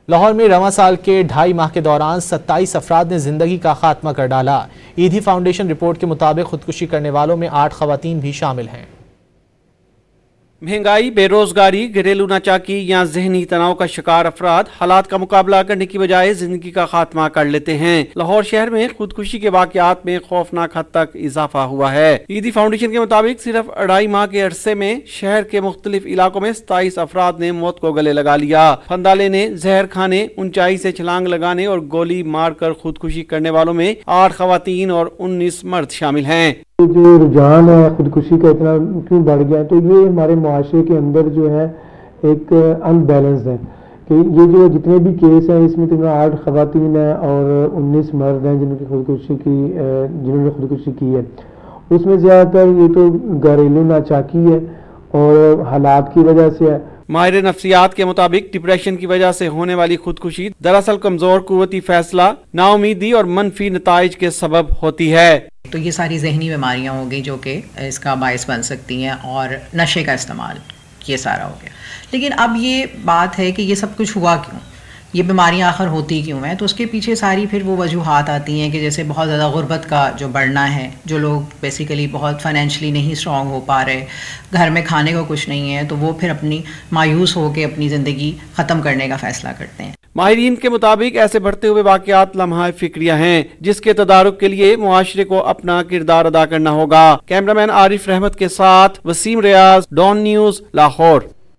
لاہور میں رواں سال کے 2.5 ماہ کے دوران 27 افراد نے زندگی کا خاتمہ کر ڈالا۔ ایدھی فاؤنڈیشن رپورٹ کے مطابق خودکشی کرنے والوں میں 8 خواتین بھی شامل ہیں۔ مہنگائی، بے روزگاری، گھریلو ناچاکی یا ذہنی تناؤ کا شکار افراد حالات کا مقابلہ کرنے کی بجائے زندگی کا خاتمہ کر لیتے ہیں۔ لاہور شہر میں خودکشی کے واقعات میں خوفناک حد تک اضافہ ہوا ہے۔ ایدھی فاؤنڈیشن کے مطابق صرف 2.5 ماہ کے عرصے میں شہر کے مختلف علاقوں میں 27 افراد نے موت کو گلے لگا لیا۔ پھندالے نے زہر کھانے، اونچائی سے چھلانگ لگانے اور گولی مار کر خودکشی کرنے والوں میں 8 خواتین اور 19 مرد شامل ہیں۔ جو رجحان ہے خودکشی کا اتنا کیوں بڑھ گیا ہے، تو یہ ہمارے معاشرے کے اندر جو ہے ایک ان بیلنس ہے کہ یہ جو جتنے بھی کیس ہیں اس میں تقریباً 8 خواتین ہیں اور 19 مرد ہیں جنہوں نے خودکشی کی ہے۔ اس میں زیادہ تر یہ تو گھریلو ناچاکی ہے اور حالات کی وجہ سے ہے۔ ماہر نفسیات کے مطابق ڈپریشن کی وجہ سے ہونے والی خودکشی دراصل کمزور قوتی فیصلہ، نا امیدی اور منفی نتائج کے سبب ہوتی ہے۔ تو یہ ساری ذہنی بیماریاں ہو گئی جو کہ اس کا باعث بن سکتی ہیں، اور نشے کا استعمال یہ سارا ہو گیا۔ لیکن اب یہ بات ہے کہ یہ سب کچھ ہوا کیوں، یہ بیماریاں آخر ہوتی کیوں ہیں؟ تو اس کے پیچھے ساری پھر وہ وجوہات آتی ہیں کہ جیسے بہت زیادہ غربت کا جو بڑھنا ہے، جو لوگ بیسیکلی بہت فائنینشلی نہیں اسٹرانگ ہو پا رہے، گھر میں کھانے کو کچھ نہیں ہے، تو وہ پھر اپنی مایوس ہو کے اپنی زندگی ختم کرنے کا فیصلہ کرتے ہیں۔ ماہرین کے مطابق ایسے بڑھتے ہوئے واقعات لمحہ فکریہ ہیں جس کے تدارک کے لیے معاشرے کو اپنا کردار ادا کرنا ہوگا۔ کیمرامین عارف رحمت کے ساتھ وسیم ریاض، ڈان نیوز، لاہور۔